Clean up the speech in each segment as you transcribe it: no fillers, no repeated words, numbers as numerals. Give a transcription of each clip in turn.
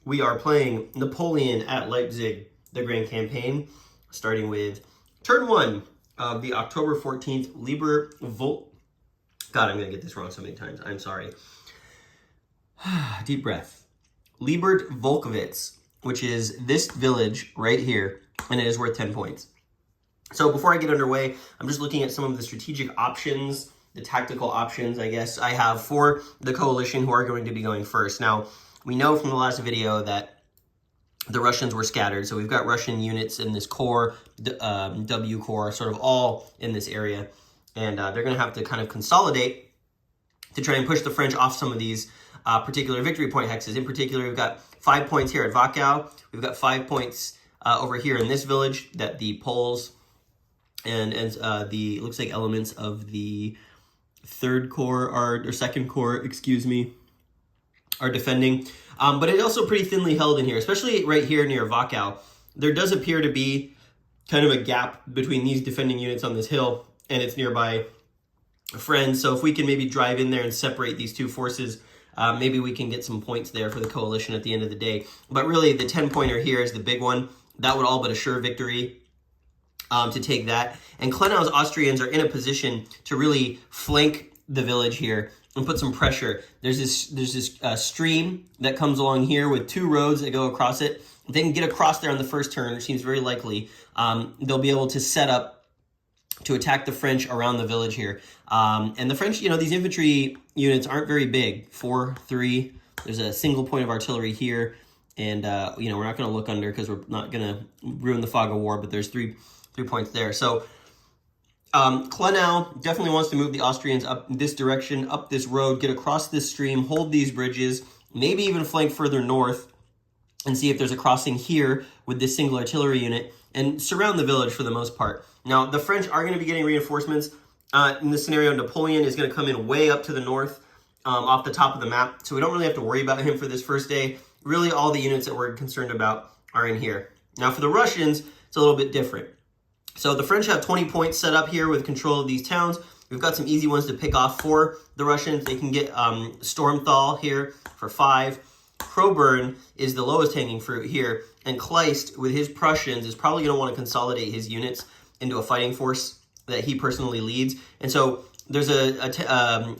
we are playing Napoleon at Leipzig, the Grand Campaign, starting with turn 1 of the October 14th God, I'm going to get this wrong so many times. I'm sorry. Deep breath. Liebertwolkwitz, which is this village right here, and it is worth 10 points. So before I get underway, I'm just looking at some of the strategic options, the tactical options, I guess, I have for the coalition who are going to be going first. Now, we know from the last video that the Russians were scattered, so we've got Russian units in this core, W core, sort of all in this area, and they're going to have to kind of consolidate to try and push the French off some of these particular victory point hexes. In particular, we've got 5 points here at Wachau. We've got 5 points over here in this village that the Poles and the looks like elements of the third corps or second corps, excuse me, are defending. But it's also pretty thinly held in here, especially right here near Wachau. There does appear to be kind of a gap between these defending units on this hill and its nearby friends. So if we can maybe drive in there and separate these two forces, maybe we can get some points there for the coalition at the end of the day. But really, the 10-pointer here is the big one. That would all but assure victory to take that. And Klenau's Austrians are in a position to really flank the village here and put some pressure. There's this stream that comes along here with 2 roads that go across it. If they can get across there on the first turn, which seems very likely, they'll be able to set up to attack the French around the village here. And the French, these infantry units aren't very big. 4, 3, there's a single point of artillery here. And, we're not going to look under because we're not going to ruin the fog of war, but there's 3 points there. So Klenau definitely wants to move the Austrians up this direction, up this road, get across this stream, hold these bridges, maybe even flank further north and see if there's a crossing here with this single artillery unit and surround the village for the most part. Now, the French are going to be getting reinforcements. In this scenario, Napoleon is going to come in way up to the north off the top of the map, so we don't really have to worry about him for this first day. Really, all the units that we're concerned about are in here. Now, for the Russians, it's a little bit different. So the French have 20 points set up here with control of these towns. We've got some easy ones to pick off for the Russians. They can get Stormthal here for 5. Coburn is the lowest hanging fruit here. And Kleist, with his Prussians, is probably going to want to consolidate his units into a fighting force that he personally leads. And so there's a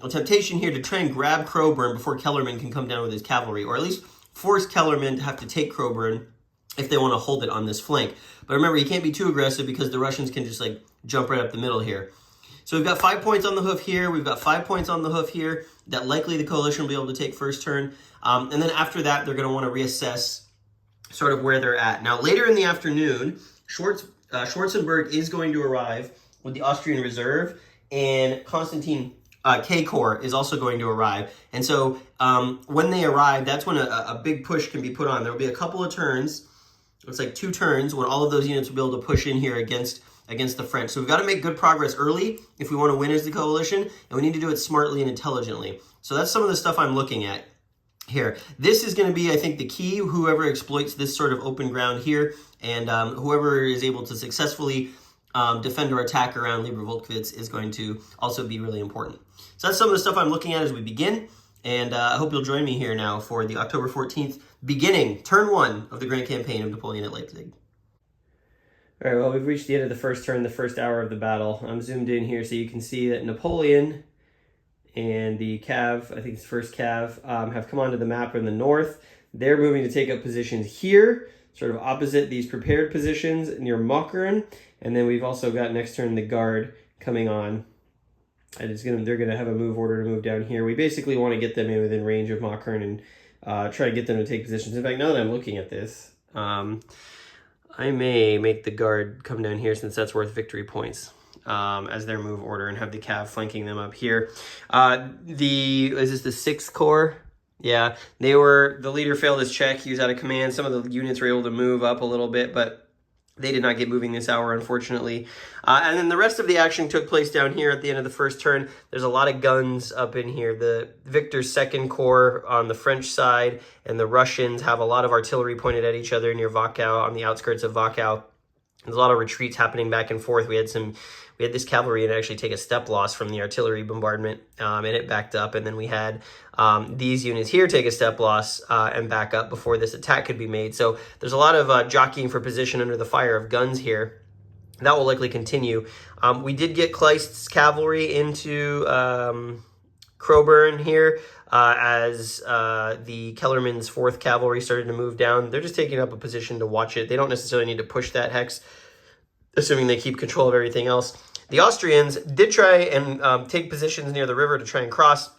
temptation here to try and grab Coburn before Kellerman can come down with his cavalry, or at least force Kellerman to have to take Coburn if they want to hold it on this flank. But remember, you can't be too aggressive because the Russians can just jump right up the middle here. So we've got 5 points on the hoof here. We've got 5 points on the hoof here that likely the coalition will be able to take first turn. And then after that, they're going to want to reassess sort of where they're at. Now, later in the afternoon, Schwarzenberg is going to arrive with the Austrian reserve, and Constantine K Corps is also going to arrive. And so when they arrive, that's when a big push can be put on. There will be a couple of turns. Looks like 2 turns when all of those units will be able to push in here against the French. So we've got to make good progress early if we want to win as the coalition, and we need to do it smartly and intelligently. So that's some of the stuff I'm looking at here. This is going to be, I think, the key. Whoever exploits this sort of open ground here, and whoever is able to successfully defend or attack around Liebertwolkwitz is going to also be really important. So that's some of the stuff I'm looking at as we begin, and I hope you'll join me here now for the October 14th beginning, turn 1 of the Grand Campaign of Napoleon at Leipzig. All right, well, we've reached the end of the first turn, the first hour of the battle. I'm zoomed in here so you can see that Napoleon and the Cav, I think it's first Cav, have come onto the map in the north. They're moving to take up positions here, sort of opposite these prepared positions near Mockern. And then we've also got next turn the Guard coming on. And they're going to have a move order to move down here. We basically want to get them in within range of Mockern and try to get them to take positions. In fact, now that I'm looking at this, I may make the Guard come down here since that's worth victory points as their move order, and have the Cav flanking them up here. Is this the 6th Corps? Yeah, the leader failed his check. He was out of command. Some of the units were able to move up a little bit, but they did not get moving this hour, unfortunately. And then the rest of the action took place down here at the end of the first turn. There's a lot of guns up in here. The Victor's 2nd Corps on the French side, and the Russians have a lot of artillery pointed at each other near Wachau, on the outskirts of Wachau. There's a lot of retreats happening back and forth. We had this cavalry and actually take a step loss from the artillery bombardment, and it backed up. And then we had these units here take a step loss and back up before this attack could be made. So there's a lot of jockeying for position under the fire of guns here. That will likely continue. We did get Kleist's cavalry into Coburn here as the Kellerman's 4th Cavalry started to move down. They're just taking up a position to watch it. They don't necessarily need to push that hex, assuming they keep control of everything else. The Austrians did try and take positions near the river to try and cross.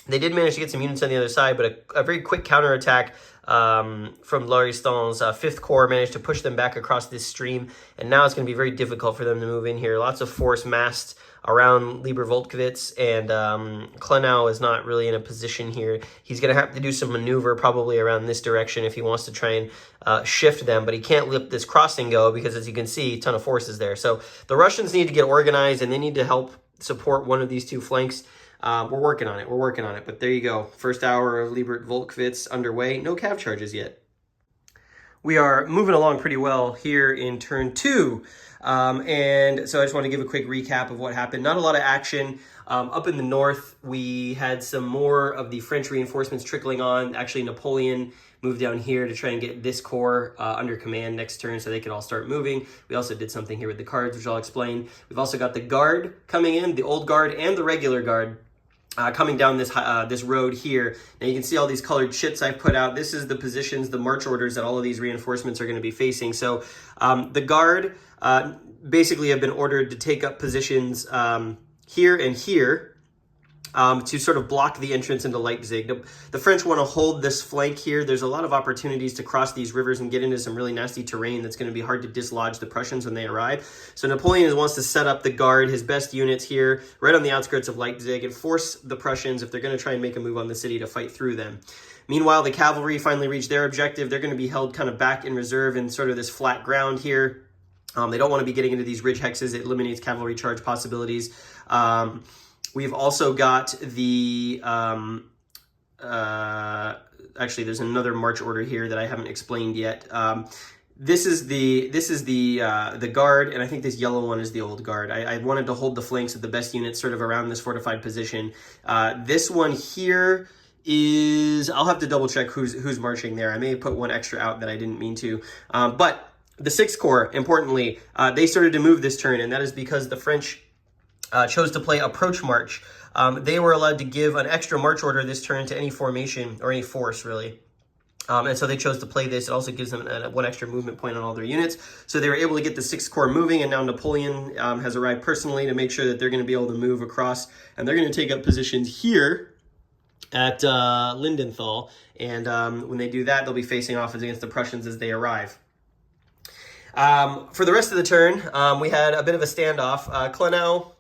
They did manage to get some units on the other side, but a very quick counterattack from Lauriston's 5th Corps managed to push them back across this stream, and now it's going to be very difficult for them to move in here. Lots of force massed around Liebertwolkwitz, and Klenau is not really in a position here. He's going to have to do some maneuver probably around this direction if he wants to try and shift them, but he can't let this crossing go because, as you can see, a ton of forces there. So the Russians need to get organized, and they need to help support one of these two flanks. We're working on it. But there you go. First hour of Liebertwolkwitz underway. No cav charges yet. We are moving along pretty well here in turn 2. And so I just want to give a quick recap of what happened. Not a lot of action. Up in the north, we had some more of the French reinforcements trickling on. Actually, Napoleon moved down here to try and get this corps under command next turn so they could all start moving. We also did something here with the cards, which I'll explain. We've also got the guard coming in, the old guard and the regular guard. Coming down this road here. Now you can see all these colored chits I've put out. This is the positions, the march orders that all of these reinforcements are going to be facing. So the guard basically have been ordered to take up positions here and here to sort of block the entrance into Leipzig. The French want to hold this flank here. There's a lot of opportunities to cross these rivers and get into some really nasty terrain that's going to be hard to dislodge the Prussians when they arrive. So Napoleon wants to set up the guard, his best units here, right on the outskirts of Leipzig, and force the Prussians, if they're going to try and make a move on the city, to fight through them. Meanwhile, the cavalry finally reach their objective. They're going to be held kind of back in reserve in sort of this flat ground here. They don't want to be getting into these ridge hexes. It eliminates cavalry charge possibilities. We've also got the, actually there's another march order here that I haven't explained yet. This is the guard, and I think this yellow one is the old guard. I wanted to hold the flanks of the best units sort of around this fortified position. This one here is, I'll have to double check who's marching there. I may have put one extra out that I didn't mean to, but the 6th Corps, importantly, they started to move this turn, and that is because the French chose to play approach march. They were allowed to give an extra march order this turn to any formation, or any force, really. And so they chose to play this. It also gives them one extra movement point on all their units. So they were able to get the 6th Corps moving, and now Napoleon has arrived personally to make sure that they're going to be able to move across, and they're going to take up positions here at Lindenthal. And when they do that, they'll be facing off against the Prussians as they arrive. For the rest of the turn, we had a bit of a standoff. Klenau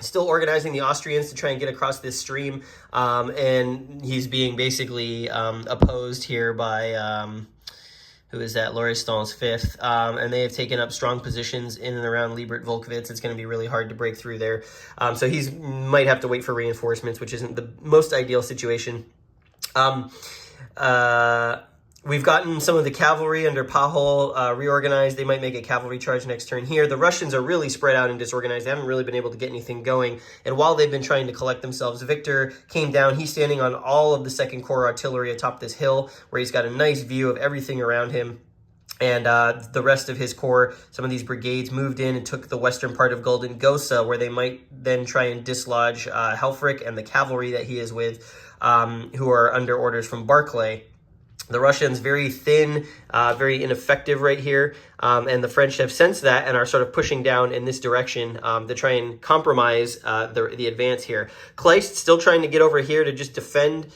still organizing the Austrians to try and get across this stream, and he's being basically opposed here by, who is that, Lauriston's 5th, and they have taken up strong positions in and around Liebertwolkwitz. It's going to be really hard to break through there. So he might have to wait for reinforcements, which isn't the most ideal situation. We've gotten some of the cavalry under Pahol reorganized. They might make a cavalry charge next turn here. The Russians are really spread out and disorganized. They haven't really been able to get anything going. And while they've been trying to collect themselves, Victor came down. He's standing on all of the 2nd Corps artillery atop this hill where he's got a nice view of everything around him. And the rest of his corps, some of these brigades, moved in and took the western part of Golden Gosa, where they might then try and dislodge Helfrich and the cavalry that he is with, who are under orders from Barclay. The Russians very thin, very ineffective right here, and the French have sensed that and are sort of pushing down in this direction to try and compromise the advance here. Kleist still trying to get over here to just defend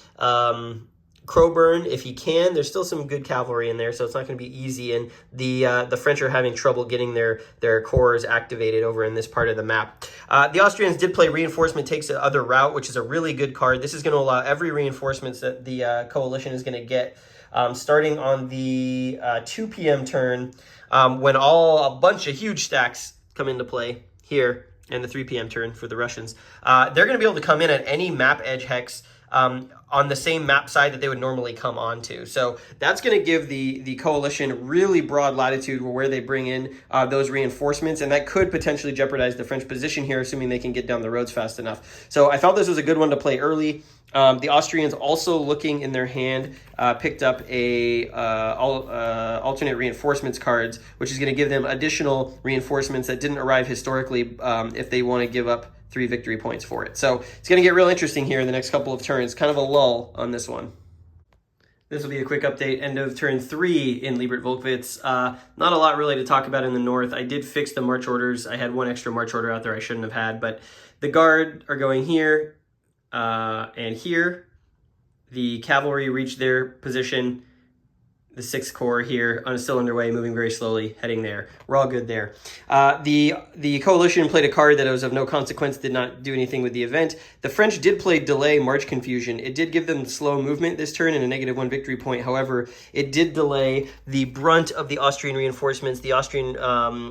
Coburn if he can. There's still some good cavalry in there, so it's not going to be easy, and the French are having trouble getting their corps activated over in this part of the map. The Austrians did play Reinforcement Takes the Other Route, which is a really good card. This is going to allow every reinforcements that the coalition is going to get starting on the 2 p.m. turn, when a bunch of huge stacks come into play here, and the 3 p.m. turn for the Russians. They're going to be able to come in at any map edge hex on the same map side that they would normally come onto. So that's going to give the coalition really broad latitude where they bring in those reinforcements, and that could potentially jeopardize the French position here, assuming they can get down the roads fast enough. So I thought this was a good one to play early. The Austrians, also looking in their hand, picked up a alternate reinforcements cards, which is going to give them additional reinforcements that didn't arrive historically if they want to give up 3 victory points for it. So it's going to get real interesting here in the next couple of turns. Kind of a lull on this one. This will be a quick update. End of turn 3 in Liebertwolkwitz. Not a lot really to talk about in the north. I did fix the march orders. I had one extra march order out there I shouldn't have had, but the guard are going here and here. The cavalry reached their position. The 6th Corps here, still underway, moving very slowly, heading there. We're all good there. The coalition played a card that was of no consequence, did not do anything with the event. The French did play delay march confusion. It did give them slow movement this turn and a -1 victory point. However, it did delay the brunt of the Austrian reinforcements. The Austrian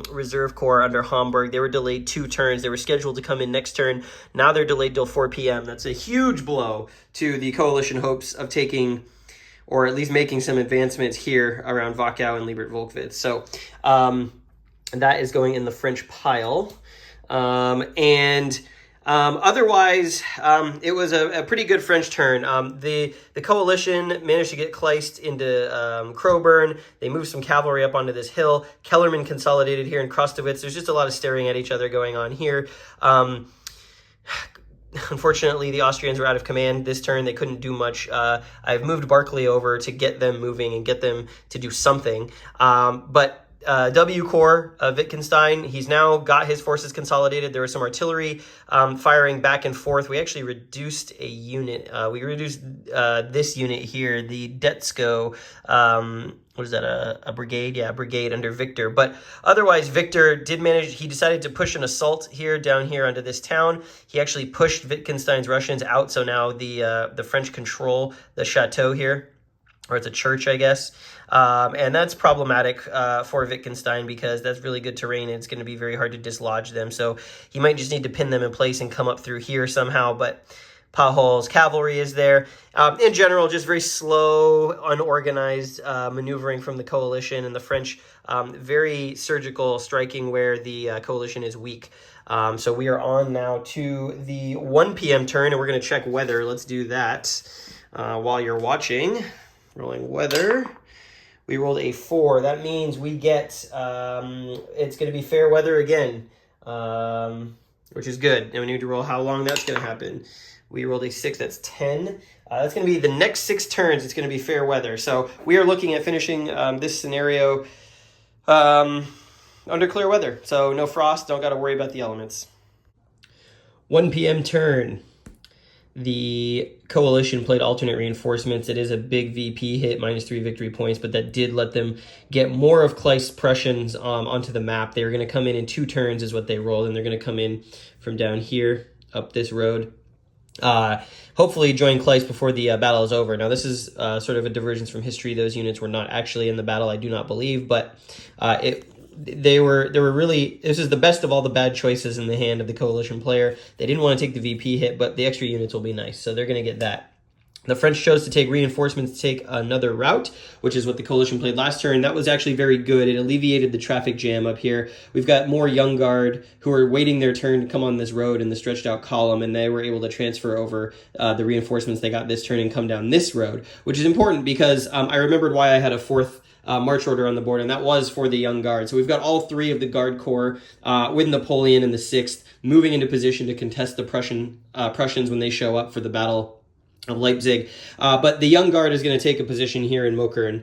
Reserve Corps under Hamburg, they were delayed 2 turns. They were scheduled to come in next turn. Now they're delayed till 4 p.m. That's a huge blow to the coalition hopes of taking, or at least making, some advancements here around Wachau and Liebertwolkwitz. So that is going in the French pile. Otherwise, it was a pretty good French turn. The coalition managed to get Kleist into Coburn. They moved some cavalry up onto this hill. Kellerman consolidated here in Krostowitz. There's just a lot of staring at each other going on here. Unfortunately, the Austrians were out of command this turn. They couldn't do much. I've moved Barclay over to get them moving and get them to do something. But W Corps, Wittgenstein, he's now got his forces consolidated. There was some artillery firing back and forth. We actually reduced a unit. We reduced this unit here, the Detsko. What is that, a brigade? Yeah, a brigade under Victor. But otherwise, Victor did manage, he decided to push an assault here, down here onto this town. He actually pushed Wittgenstein's Russians out, so now the French control the chateau here, or it's a church, I guess. And that's problematic for Wittgenstein because that's really good terrain and it's going to be very hard to dislodge them. So he might just need to pin them in place and come up through here somehow, but Pahol's cavalry is there. In general, just very slow, unorganized maneuvering from the coalition, and the French very surgical striking where the coalition is weak. So we are on now to the 1 p.m. turn, and we're going to check weather. Let's do that while you're watching. Rolling weather. We rolled a 4. That means we get, it's going to be fair weather again, which is good. And we need to roll how long that's going to happen. We rolled a 6, that's 10. That's going to be the next 6 turns. It's going to be fair weather. So we are looking at finishing this scenario under clear weather. So no frost, don't got to worry about the elements. 1 p.m. turn. The coalition played alternate reinforcements. It is a big VP hit, -3 victory points, but that did let them get more of Kleist's Prussians onto the map. They were going to come in 2 turns is what they rolled, and they're going to come in from down here up this road. Hopefully join Kleist before the battle is over. Now this is sort of a divergence from history. Those units were not actually in the battle, I do not believe, but they were really, this is the best of all the bad choices in the hand of the coalition player. They didn't want to take the VP hit, but the extra units will be nice, so they're going to get that. The French chose to take reinforcements to take another route, which is what the coalition played last turn. That was actually very good. It alleviated the traffic jam up here. We've got more Young Guard who are waiting their turn to come on this road in the stretched out column, and they were able to transfer over the reinforcements they got this turn and come down this road, which is important because I remembered why I had a 4th march order on the board, and that was for the Young Guard. So we've got all 3 of the Guard Corps with Napoleon in the 6th moving into position to contest the Prussians when they show up for the Battle of Leipzig. But the Young Guard is going to take a position here in Mokern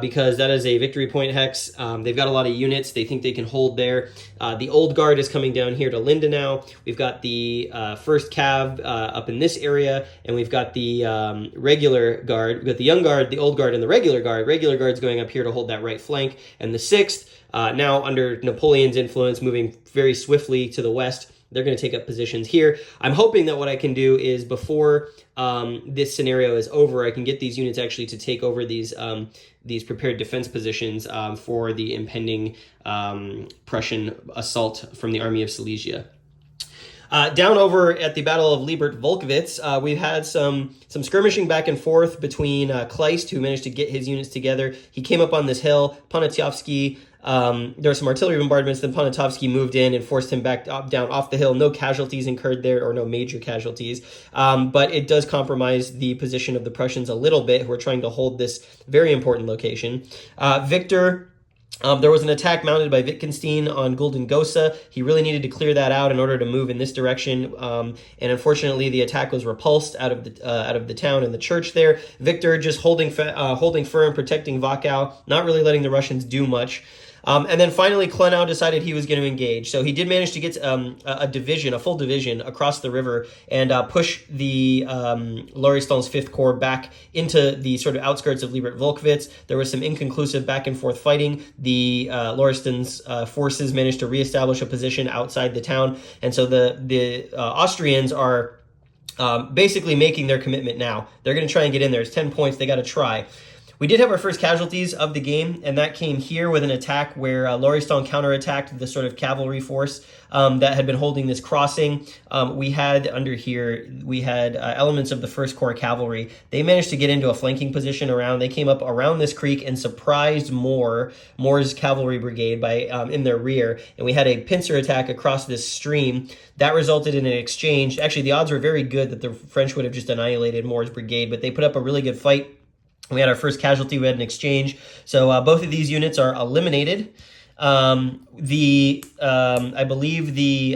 because that is a victory point hex. They've got a lot of units. They think they can hold there. The Old Guard is coming down here to Lindenau. We've got the 1st Cav up in this area, and we've got the regular Guard. We've got the Young Guard, the Old Guard, and the regular Guard. Regular Guard's going up here to hold that right flank. And the 6th, now under Napoleon's influence, moving very swiftly to the west. They're going to take up positions here. I'm hoping that what I can do is before this scenario is over, I can get these units actually to take over these prepared defense positions for the impending Prussian assault from the Army of Silesia. Down over at the Battle of Liebertwolkwitz, we've had some skirmishing back and forth between Kleist, who managed to get his units together. He came up on this hill. Poniatowski, there were some artillery bombardments. Then Poniatowski moved in and forced him back down off the hill. No casualties incurred there, or no major casualties. But it does compromise the position of the Prussians a little bit, who are trying to hold this very important location. Victor... there was an attack mounted by Wittgenstein on Gulden Gosa. He really needed to clear that out in order to move in this direction, and unfortunately, the attack was repulsed out of the town and the church there. Victor just holding firm, protecting Wachau, not really letting the Russians do much. And then finally, Klenau decided he was going to engage. So he did manage to get a full division across the river and push the Lauriston's 5th Corps back into the sort of outskirts of Liebertwolkwitz. There was some inconclusive back and forth fighting. The Lauriston's forces managed to reestablish a position outside the town. And so the Austrians are basically making their commitment now. They're going to try and get in there. It's 10 points. They got to try. We did have our first casualties of the game, and that came here with an attack where Lauriston counterattacked the sort of cavalry force that had been holding this crossing. We had elements of the 1st Corps cavalry. They managed to get into a flanking position around. They came up around this creek and surprised Moore's cavalry brigade by in their rear, and we had a pincer attack across this stream. That resulted in an exchange. Actually, the odds were very good that the French would have just annihilated Moore's brigade, but they put up a really good fight. We had our first casualty. We had an exchange. So both of these units are eliminated. I believe the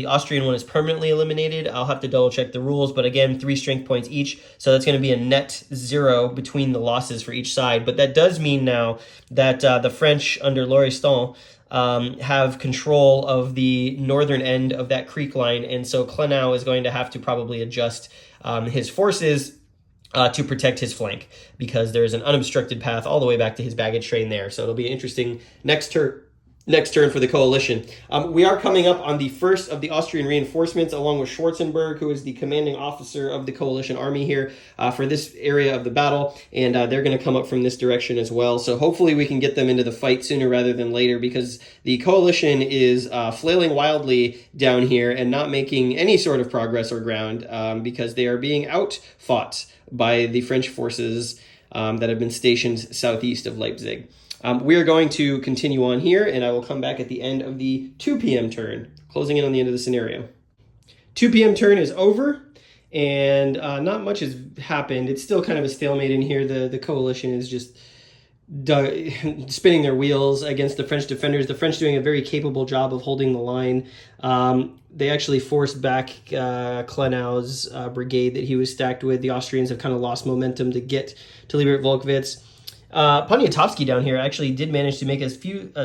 Austrian one is permanently eliminated. I'll have to double check the rules, but again, 3 strength points each. So that's going to be a net 0 between the losses for each side. But that does mean now that the French under Lauriston have control of the northern end of that creek line, and so Klenau is going to have to probably adjust his forces to protect his flank, because there's an unobstructed path all the way back to his baggage train there. So it'll be an interesting next turn for the coalition. We are coming up on the first of the Austrian reinforcements, along with Schwarzenberg, who is the commanding officer of the coalition army here for this area of the battle, and they're going to come up from this direction as well. So hopefully we can get them into the fight sooner rather than later, because the coalition is flailing wildly down here and not making any sort of progress or ground, because they are being outfought by the French forces that have been stationed southeast of Leipzig. We are going to continue on here, and I will come back at the end of the 2 p.m. turn, closing in on the end of the scenario. 2 p.m. turn is over, and not much has happened. It's still kind of a stalemate in here. The coalition is just spinning their wheels against the French defenders. The French doing a very capable job of holding the line. They actually forced back Klenau's brigade that he was stacked with. The Austrians have kind of lost momentum to get to Liebertwolkwitz. Poniatowski down here actually did manage to make a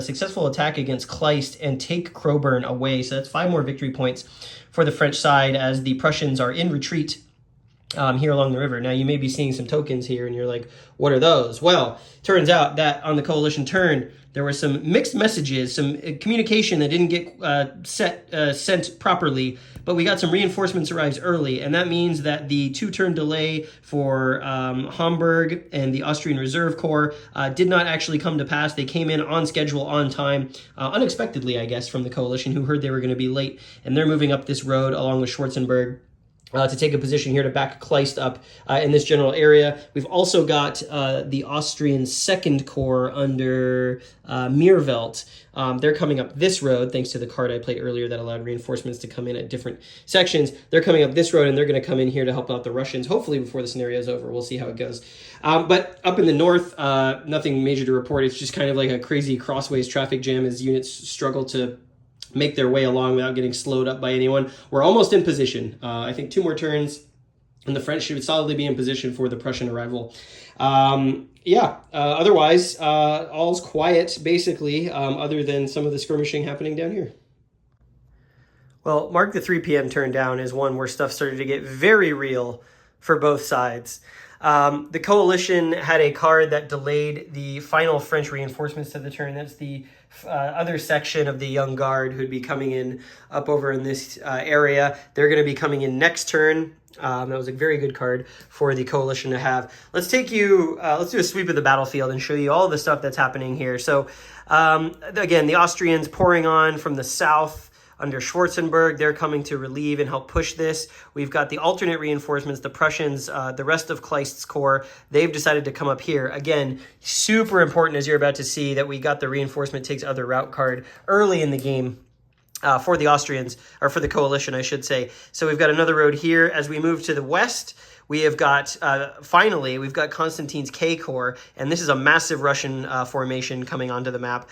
successful attack against Kleist and take Coburn away. So that's 5 more victory points for the French side as the Prussians are in retreat here along the river. Now, you may be seeing some tokens here, and you're like, what are those? Well, turns out that on the coalition turn, there were some mixed messages, some communication that didn't get sent properly, but we got some reinforcements arrives early, and that means that the 2-turn delay for Hamburg and the Austrian Reserve Corps did not actually come to pass. They came in on schedule, on time, unexpectedly, I guess, from the coalition, who heard they were going to be late, and they're moving up this road along with Schwarzenberg to take a position here to back Kleist up in this general area. We've also got the Austrian 2nd Corps under Meervelt. They're coming up this road, thanks to the card I played earlier that allowed reinforcements to come in at different sections. They're coming up this road, and they're going to come in here to help out the Russians, hopefully before the scenario is over. We'll see how it goes. But up in the north, nothing major to report. It's just kind of like a crazy crossways traffic jam as units struggle to make their way along without getting slowed up by anyone. We're almost in position. I think 2 more turns, and the French should solidly be in position for the Prussian arrival. Otherwise, all's quiet, basically, other than some of the skirmishing happening down here. Well, mark the 3 p.m. turn down is one where stuff started to get very real for both sides. The coalition had a card that delayed the final French reinforcements to the turn. That's the other section of the Young Guard who'd be coming in up over in this area. They're going to be coming in next turn. That was a very good card for the coalition to have. Let's do a sweep of the battlefield and show you all the stuff that's happening here. So again, the Austrians pouring on from the south under Schwarzenberg. They're coming to relieve and help push this. We've got the alternate reinforcements, the Prussians, the rest of Kleist's corps. They've decided to come up here. Again, super important, as you're about to see, that we got the reinforcement takes other route card early in the game. For the Austrians, or for the coalition, I should say. So we've got another road here. As we move to the west, we have got, finally, we've got Constantine's K Corps, and this is a massive Russian formation coming onto the map.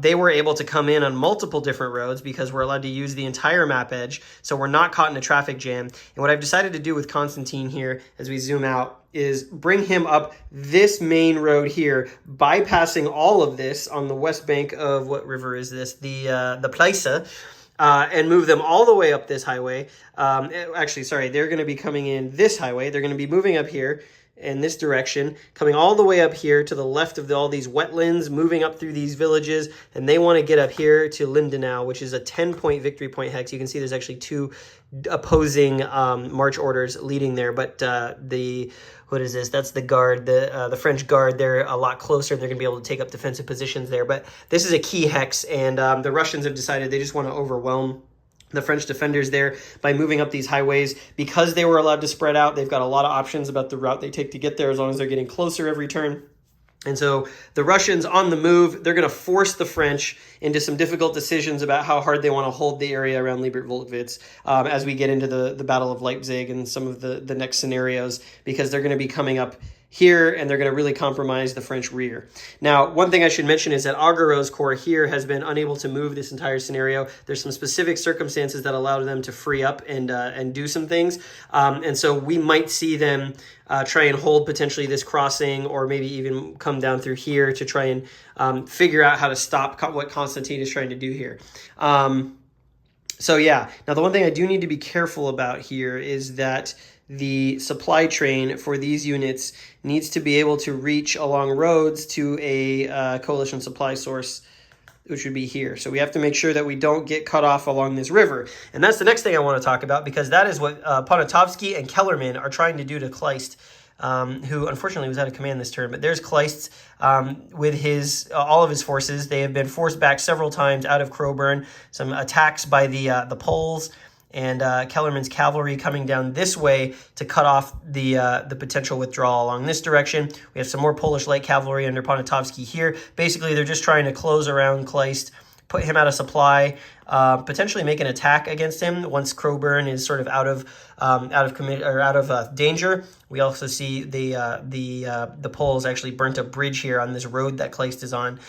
They were able to come in on multiple different roads because we're allowed to use the entire map edge, so we're not caught in a traffic jam. And what I've decided to do with Constantine here, as we zoom out, is bring him up this main road here, bypassing all of this on the west bank of, what river is this? The Pleiße, and move them all the way up this highway. Actually, sorry, they're going to be coming in this highway. They're going to be moving up here in this direction, coming all the way up here to the left of all these wetlands, moving up through these villages, and they want to get up here to Lindenau, which is a 10-point victory point hex. You can see there's actually two opposing march orders leading there, but what is this? That's the guard, the French guard. They're a lot closer, and they're going to be able to take up defensive positions there. But this is a key hex, and the Russians have decided they just want to overwhelm the French defenders there by moving up these highways. Because they were allowed to spread out, they've got a lot of options about the route they take to get there as long as they're getting closer every turn. And so the Russians on the move, they're going to force the French into some difficult decisions about how hard they want to hold the area around Liebertwolkwitz as we get into the Battle of Leipzig and some of the next scenarios, because they're going to be coming up here, and they're going to really compromise the French rear. Now, one thing I should mention is that Augereau's corps here has been unable to move this entire scenario. There's some specific circumstances that allowed them to free up and do some things. And so we might see them try and hold potentially this crossing, or maybe even come down through here to try and figure out how to stop what Constantine is trying to do here. So yeah, now the one thing I do need to be careful about here is that the supply train for these units needs to be able to reach along roads to a coalition supply source, which would be here. So we have to make sure that we don't get cut off along this river. And that's the next thing I want to talk about, because that is what Poniatowski and Kellerman are trying to do to Kleist, who unfortunately was out of command this turn. But there's Kleist with his all of his forces. They have been forced back several times out of Coburn. Some attacks by the Poles, and Kellerman's cavalry coming down this way to cut off the potential withdrawal along this direction. We have some more Polish light cavalry under Poniatowski here. Basically, they're just trying to close around Kleist, put him out of supply, potentially make an attack against him once Coburn is sort of out of danger. We also see the Poles actually burnt a bridge here on this road that Kleist is on.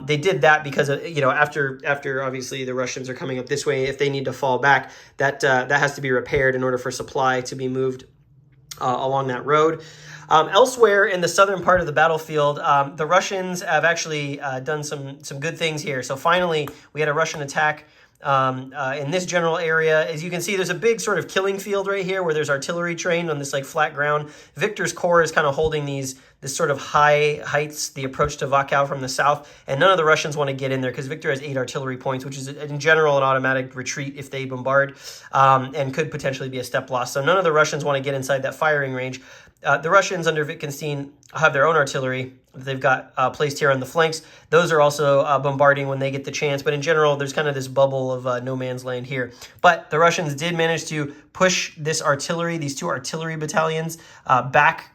They did that because after obviously the Russians are coming up this way, if they need to fall back, that has to be repaired in order for supply to be moved along that road. Elsewhere in the southern part of the battlefield, the Russians have actually done some good things here. So finally, we had a Russian attack in this general area. As you can see, there's a big sort of killing field right here where there's artillery trained on this like flat ground. Victor's corps is kind of holding this sort of high heights, the approach to Wachau from the south, and none of the Russians want to get in there because Victor has 8 artillery points, which is in general an automatic retreat if they bombard, and could potentially be a step loss. So none of the Russians want to get inside that firing range. The Russians under Wittgenstein have their own artillery that they've got placed here on the flanks. Those are also bombarding when they get the chance. But in general, there's kind of this bubble of no man's land here. But the Russians did manage to push this artillery, these 2 artillery battalions, back.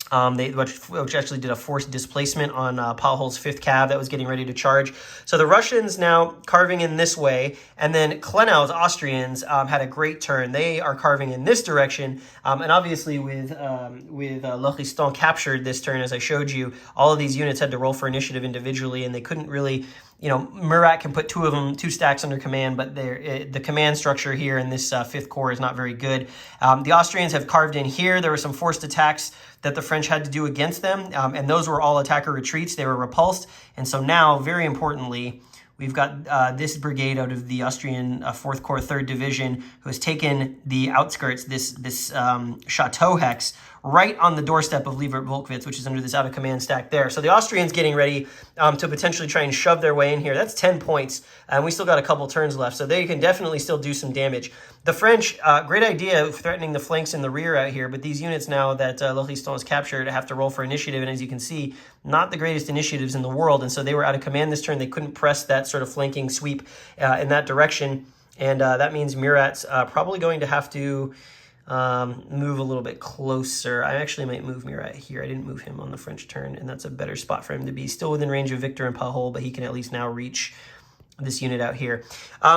Which actually did a forced displacement on Paul's 5th Cav that was getting ready to charge. So the Russians now carving in this way, and then Klenau's Austrians had a great turn. They are carving in this direction, and obviously with Lochiston captured this turn, as I showed you, all of these units had to roll for initiative individually, and they couldn't really. Murat can put 2 stacks under command, but the command structure here in this 5th Corps is not very good. The Austrians have carved in here. There were some forced attacks that the French had to do against them, and those were all attacker retreats. They were repulsed. And so now, very importantly, we've got this brigade out of the Austrian 4th Corps 3rd Division who has taken the outskirts, this Chateau Hex, right on the doorstep of Liebertwolkwitz, which is under this out-of-command stack there. So the Austrians getting ready to potentially try and shove their way in here. That's 10 points, and we still got a couple turns left, so they can definitely still do some damage. The French, great idea of threatening the flanks in the rear out here, but these units now that Lochiston has captured have to roll for initiative, and as you can see, not the greatest initiatives in the world, and so they were out of command this turn. They couldn't press that sort of flanking sweep in that direction. And that means Murat's probably going to have to move a little bit closer. I actually might move Murat here. I didn't move him on the French turn, and that's a better spot for him to be. Still within range of Victor and Pahol, but he can at least now reach this unit out here.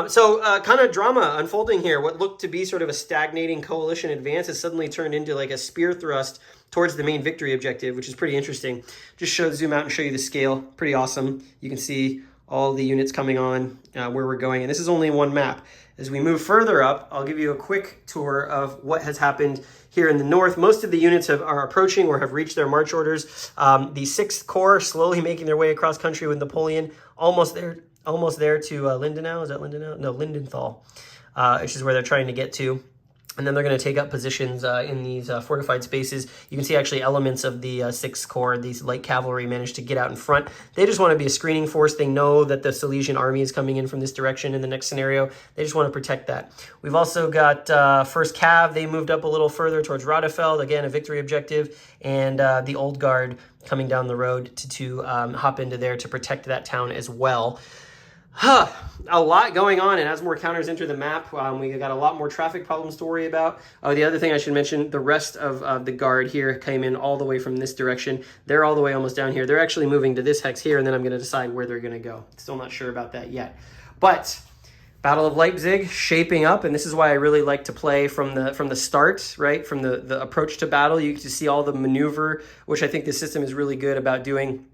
So kind of drama unfolding here. What looked to be sort of a stagnating coalition advance has suddenly turned into like a spear thrust towards the main victory objective, which is pretty interesting. Just zoom out and show you the scale. Pretty awesome. You can see all the units coming on, where we're going. And this is only one map. As we move further up, I'll give you a quick tour of what has happened here in the north. Most of the units are approaching or have reached their march orders. The 6th Corps slowly making their way across country with Napoleon, almost there to Lindenau. Is that Lindenau? No, Lindenthal, which is where they're trying to get to. And then they're going to take up positions in these fortified spaces. You can see actually elements of the 6th Corps, these light cavalry, managed to get out in front. They just want to be a screening force. They know that the Silesian army is coming in from this direction in the next scenario. They just want to protect that. We've also got 1st Cav. They moved up a little further towards Radefeld. Again, a victory objective. And the Old Guard coming down the road to hop into there to protect that town as well. A lot going on, and as more counters enter the map, we got a lot more traffic problems to worry about. The other thing I should mention, the rest of the guard here came in all the way from this direction. They're all the way almost down here. They're actually moving to this hex here, and then I'm going to decide where they're going to go. Still not sure about that yet. But Battle of Leipzig shaping up, and this is why I really like to play from the start, right? From the approach to battle. You get to see all the maneuver, which I think the system is really good about doing.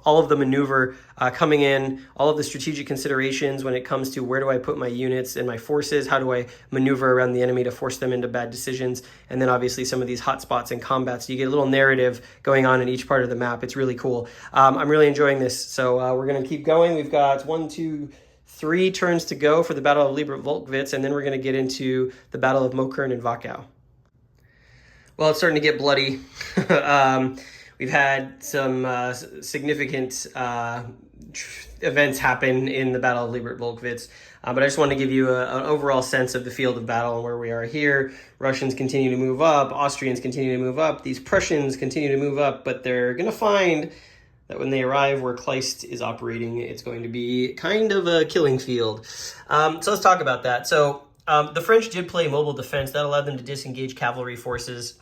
All of the maneuver coming in, all of the strategic considerations when it comes to where do I put my units and my forces, how do I maneuver around the enemy to force them into bad decisions, and then obviously some of these hot spots and combats. You get a little narrative going on in each part of the map. It's really cool. I'm really enjoying this, so we're going to keep going. We've got 1, 2, 3 turns to go for the Battle of Liebertwolkwitz, and then we're going to get into the Battle of Mokern and Wachau. Well, it's starting to get bloody. We've had some significant events happen in the Battle of Liebertwolkwitz, but I just want to give you an overall sense of the field of battle and where we are here. Russians continue to move up, Austrians continue to move up, these Prussians continue to move up, but they're going to find that when they arrive where Kleist is operating, it's going to be kind of a killing field. So let's talk about that. So the French did play mobile defense. That allowed them to disengage cavalry forces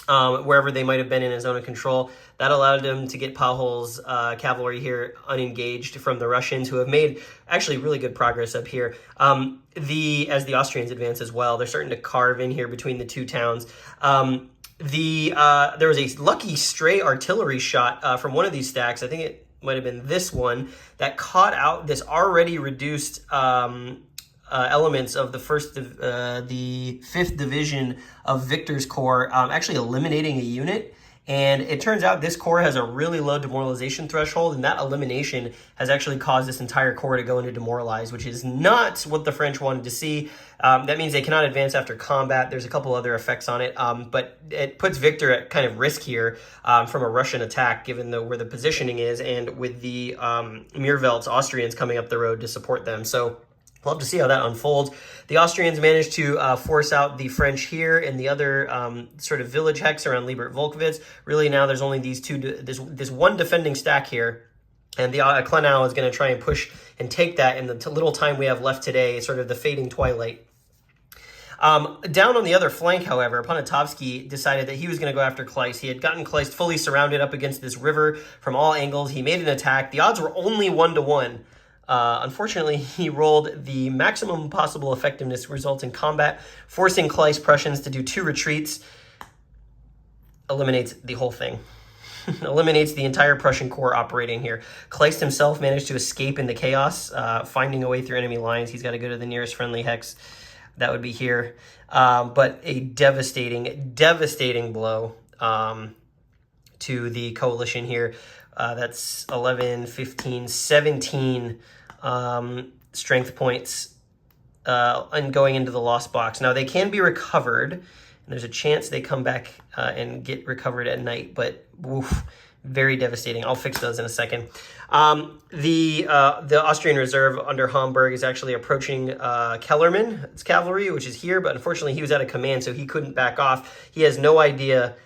wherever they might have been in a zone of control. That allowed them to get Pahol's cavalry here unengaged from the Russians, who have made actually really good progress up here. As the Austrians advance as well, they're starting to carve in here between the two towns. There was a lucky stray artillery shot from one of these stacks. I think it might have been this one that caught out this already reduced elements of the 5th Division of Victor's Corps, actually eliminating a unit. And it turns out this corps has a really low demoralization threshold, and that elimination has actually caused this entire corps to go into demoralized, which is not what the French wanted to see. That means they cannot advance after combat. There's a couple other effects on it, but it puts Victor at kind of risk here from a Russian attack, given where the positioning is, and with the Mirvelt's Austrians coming up the road to support them. So we'll have to see how that unfolds. The Austrians managed to force out the French here and the other sort of village hex around Liebertwolkwitz. Really now there's only these two, this one defending stack here. And the Klenau is going to try and push and take that in the little time we have left today, sort of the fading twilight. Down on the other flank, however, Poniatowski decided that he was going to go after Kleist. He had gotten Kleist fully surrounded up against this river from all angles. He made an attack. The odds were only 1-1. Unfortunately, he rolled the maximum possible effectiveness result in combat, forcing Kleist Prussians to do 2 retreats. Eliminates the whole thing. Eliminates the entire Prussian corps operating here. Kleist himself managed to escape in the chaos, finding a way through enemy lines. He's got to go to the nearest friendly hex. That would be here. But a devastating blow to the coalition here. That's 11, 15, 17 strength points and going into the lost box. Now, they can be recovered, and there's a chance they come back and get recovered at night, but oof, very devastating. I'll fix those in a second. The Austrian reserve under Homburg is actually approaching Kellerman's cavalry, which is here, but unfortunately he was out of command, so he couldn't back off. He has no idea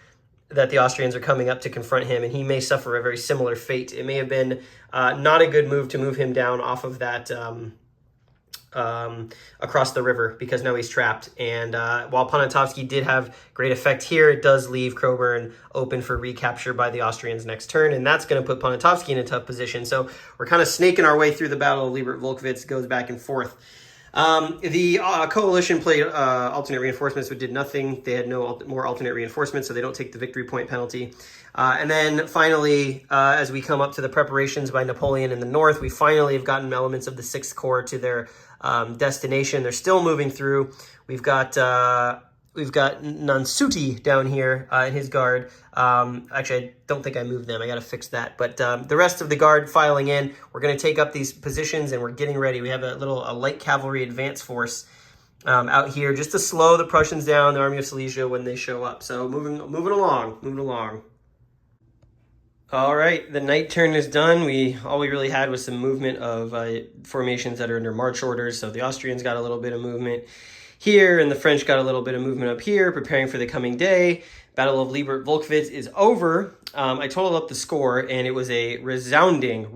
that the Austrians are coming up to confront him, and he may suffer a very similar fate. It may have been not a good move to move him down off of that across the river because now he's trapped. And while Poniatowski did have great effect here, it does leave Coburn open for recapture by the Austrians next turn, and that's going to put Poniatowski in a tough position. So we're kind of snaking our way through the Battle of Liebertwolkwitz, goes back and forth. The coalition played alternate reinforcements, but did nothing. They had no more alternate reinforcements, so they don't take the victory point penalty. And then finally, as we come up to the preparations by Napoleon in the north, we finally have gotten elements of the 6th Corps to their destination. They're still moving through. We've got Nansuti down here in his guard. Actually, I don't think I moved them. I got to fix that. But the rest of the guard filing in. We're going to take up these positions, and we're getting ready. We have a light cavalry advance force out here just to slow the Prussians down, the Army of Silesia, when they show up. So moving along. All right, the night turn is done. All we really had was some movement of formations that are under march orders. So the Austrians got a little bit of movement here, and the French got a little bit of movement up here, preparing for the coming day. Battle of Liebertwolkwitz is over. I totaled up the score, and it was a resounding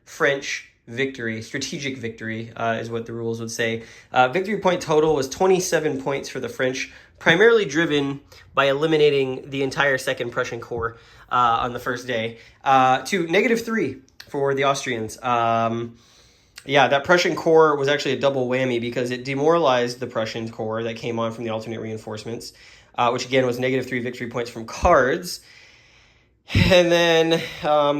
French victory, strategic victory, is what the rules would say. Victory point total was 27 points for the French, primarily driven by eliminating the entire 2nd Prussian Corps on the first day, to -3 for the Austrians. Yeah, that Prussian Corps was actually a double whammy because it demoralized the Prussian Corps that came on from the alternate reinforcements, which again was -3 victory points from cards. And then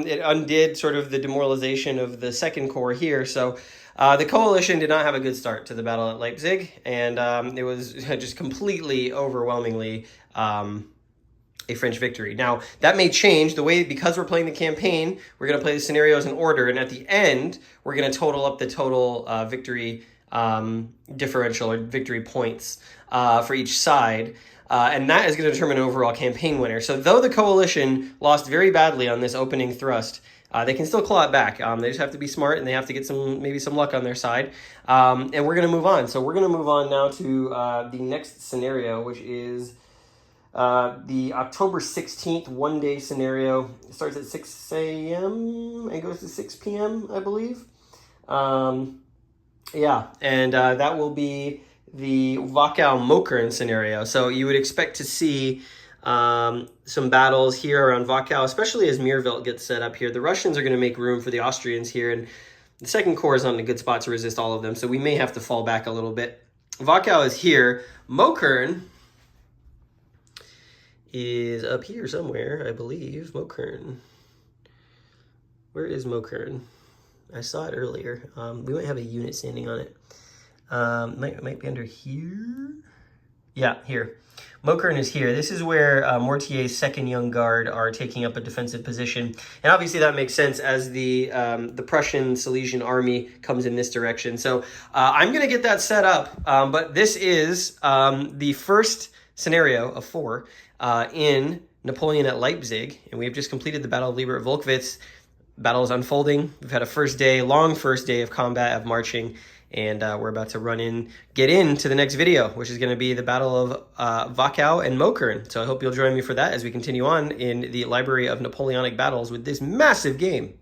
it undid sort of the demoralization of the 2nd Corps here. So the coalition did not have a good start to the battle at Leipzig, and it was just completely, overwhelmingly a French victory. Now, that may change because we're playing the campaign, we're going to play the scenarios in order, and at the end, we're going to total up the total victory differential or victory points for each side. And that is going to determine an overall campaign winner. So though the coalition lost very badly on this opening thrust, they can still claw it back. They just have to be smart, and they have to get maybe some luck on their side. And we're going to move on. So we're going to move on now to the next scenario, which is the October 16th one-day scenario. It starts at 6 a.m. and goes to 6 p.m., I believe. Yeah, and that will be the Wachau-Mokern scenario. So you would expect to see some battles here around Wachau, especially as Mirwelt gets set up here. The Russians are going to make room for the Austrians here, and the 2nd Corps is not in a good spot to resist all of them, so we may have to fall back a little bit. Wachau is here. Mokern is up here somewhere, I believe. Mokern. Where is Mokern? I saw it earlier. We might have a unit standing on it. Might be under here. Yeah, here. Mokern is here. This is where Mortier's 2nd Young Guard are taking up a defensive position. And obviously that makes sense as the Prussian Silesian army comes in this direction. So I'm going to get that set up. But this is the first scenario of 4 in Napoleon at Leipzig. And we've just completed the Battle of Liebertwolkwitz. Battle is unfolding. We've had a long first day of combat, of marching. And we're about to get into the next video, which is going to be the Battle of Wachau and Mokern. So I hope you'll join me for that as we continue on in the Library of Napoleonic Battles with this massive game.